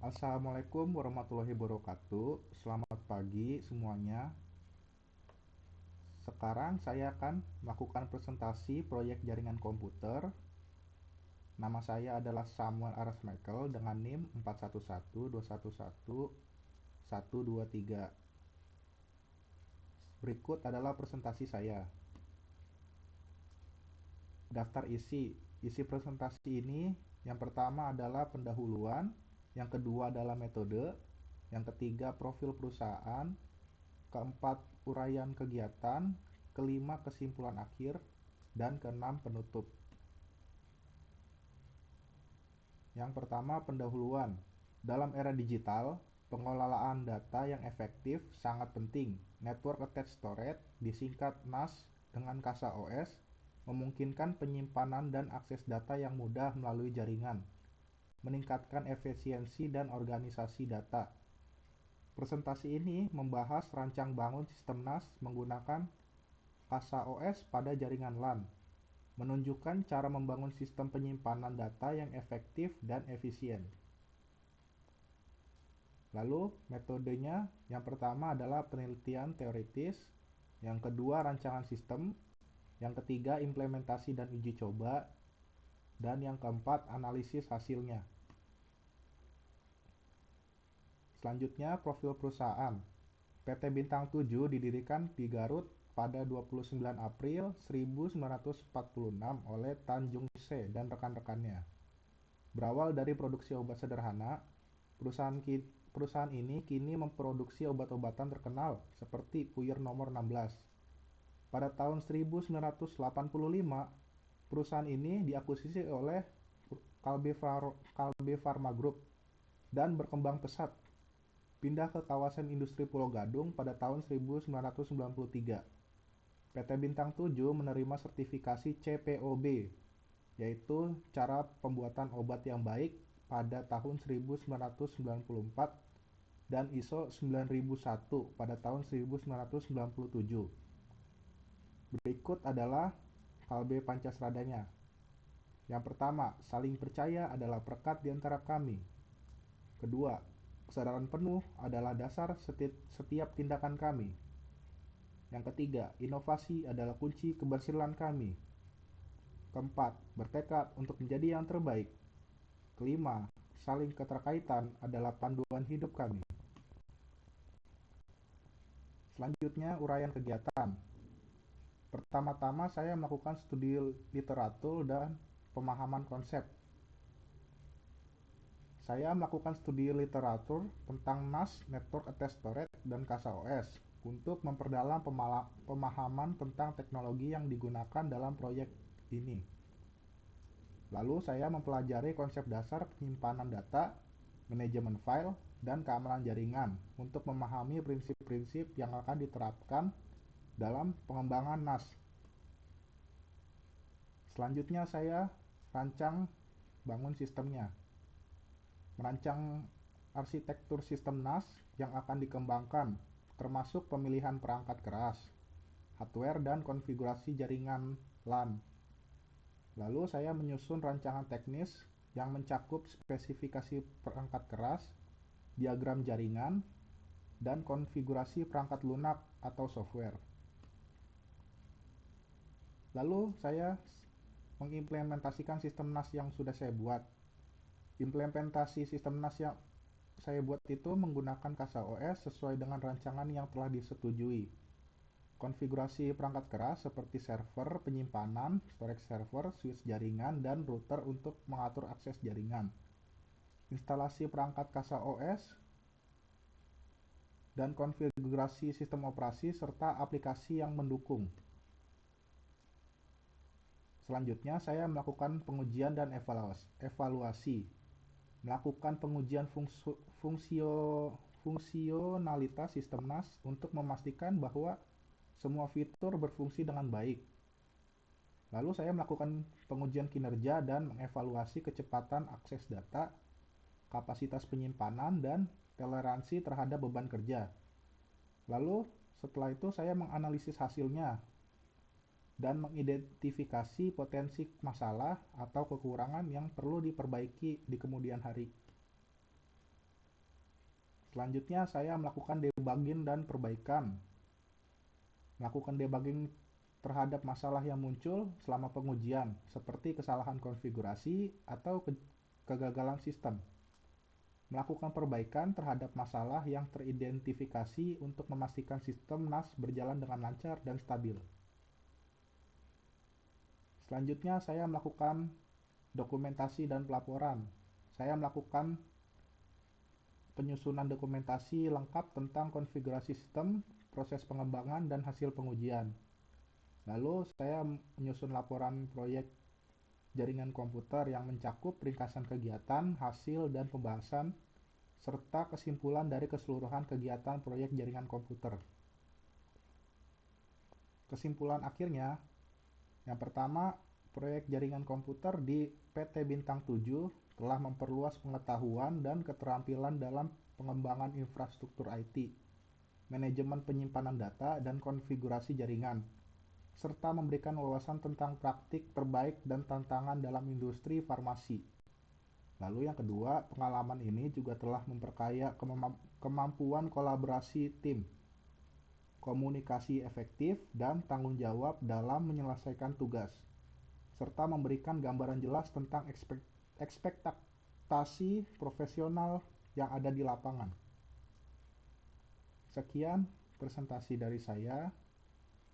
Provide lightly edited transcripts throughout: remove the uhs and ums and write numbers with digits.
Assalamualaikum warahmatullahi wabarakatuh. Selamat pagi semuanya. Sekarang saya akan melakukan presentasi proyek jaringan komputer. Nama saya adalah Samuel Aras Michael dengan NIM 4112111123. Berikut adalah presentasi saya. Daftar isi. Isi presentasi ini yang pertama adalah pendahuluan, yang kedua adalah metode, yang ketiga profil perusahaan, keempat uraian kegiatan, kelima kesimpulan akhir, dan keenam penutup. Yang pertama pendahuluan. Dalam era digital, pengelolaan data yang efektif sangat penting. Network Attached Storage, disingkat NAS dengan kasa OS, memungkinkan penyimpanan dan akses data yang mudah melalui jaringan, meningkatkan efisiensi dan organisasi data. Presentasi ini membahas rancang bangun sistem NAS menggunakan kasa OS pada jaringan LAN, menunjukkan cara membangun sistem penyimpanan data yang efektif dan efisien. Lalu, metodenya yang pertama adalah penelitian teoritis, yang kedua rancangan sistem, yang ketiga implementasi dan uji coba, dan yang keempat analisis hasilnya. Selanjutnya, profil perusahaan. PT Bintang 7 didirikan di Garut pada 29 April 1946 oleh Tan Jung Se dan rekan-rekannya. Berawal dari produksi obat sederhana, perusahaan ini kini memproduksi obat-obatan terkenal seperti Puyer nomor 16. Pada tahun 1985, perusahaan ini diakuisisi oleh Kalbe Pharma Group dan berkembang pesat, pindah ke kawasan industri Pulau Gadung pada tahun 1993. PT Bintang 7 menerima sertifikasi CPOB, yaitu cara pembuatan obat yang baik pada tahun 1994 dan ISO 9001 pada tahun 1997. Berikut adalah Kalbe Pancasradanya. Yang pertama, saling percaya adalah perekat di antara kami. Kedua, kesadaran penuh adalah dasar setiap tindakan kami. Yang ketiga, inovasi adalah kunci keberhasilan kami. Keempat, bertekad untuk menjadi yang terbaik. Kelima, saling keterkaitan adalah panduan hidup kami. Selanjutnya, uraian kegiatan. Pertama-tama saya melakukan studi literatur dan pemahaman konsep. Saya melakukan studi literatur tentang NAS, Network Attached Storage, dan kasa OS untuk memperdalam pemahaman tentang teknologi yang digunakan dalam proyek ini. Lalu saya mempelajari konsep dasar penyimpanan data, manajemen file, dan keamanan jaringan untuk memahami prinsip-prinsip yang akan diterapkan dalam pengembangan NAS. Selanjutnya saya rancang bangun sistemnya. Merancang arsitektur sistem NAS yang akan dikembangkan, termasuk pemilihan perangkat keras, hardware, dan konfigurasi jaringan LAN. Lalu saya menyusun rancangan teknis yang mencakup spesifikasi perangkat keras, diagram jaringan, dan konfigurasi perangkat lunak atau software. Lalu saya mengimplementasikan sistem NAS yang sudah saya buat. Implementasi sistem NAS yang saya buat itu menggunakan kasa OS sesuai dengan rancangan yang telah disetujui. Konfigurasi perangkat keras seperti server penyimpanan, storage server, switch jaringan, dan router untuk mengatur akses jaringan. Instalasi perangkat kasa OS dan konfigurasi sistem operasi serta aplikasi yang mendukung. Selanjutnya, saya melakukan pengujian dan evaluasi. Melakukan pengujian fungsionalitas sistem NAS untuk memastikan bahwa semua fitur berfungsi dengan baik. Lalu saya melakukan pengujian kinerja dan mengevaluasi kecepatan akses data, kapasitas penyimpanan, dan toleransi terhadap beban kerja. Lalu setelah itu saya menganalisis hasilnya dan mengidentifikasi potensi masalah atau kekurangan yang perlu diperbaiki di kemudian hari. Selanjutnya, saya melakukan debugging dan perbaikan. Melakukan debugging terhadap masalah yang muncul selama pengujian, seperti kesalahan konfigurasi atau kegagalan sistem. Melakukan perbaikan terhadap masalah yang teridentifikasi untuk memastikan sistem NAS berjalan dengan lancar dan stabil. Selanjutnya, saya melakukan dokumentasi dan pelaporan. Saya melakukan penyusunan dokumentasi lengkap tentang konfigurasi sistem, proses pengembangan, dan hasil pengujian. Lalu, saya menyusun laporan proyek jaringan komputer yang mencakup ringkasan kegiatan, hasil, dan pembahasan, serta kesimpulan dari keseluruhan kegiatan proyek jaringan komputer. Kesimpulan akhirnya, yang pertama, proyek jaringan komputer di PT Bintang 7 telah memperluas pengetahuan dan keterampilan dalam pengembangan infrastruktur IT, manajemen penyimpanan data, dan konfigurasi jaringan, serta memberikan wawasan tentang praktik terbaik dan tantangan dalam industri farmasi. Lalu yang kedua, pengalaman ini juga telah memperkaya kemampuan kolaborasi tim, komunikasi efektif, dan tanggung jawab dalam menyelesaikan tugas, serta memberikan gambaran jelas tentang ekspektasi profesional yang ada di lapangan. Sekian presentasi dari saya.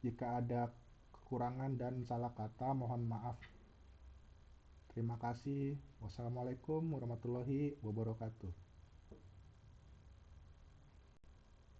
Jika ada kekurangan dan salah kata, mohon maaf. Terima kasih. Wassalamualaikum warahmatullahi wabarakatuh.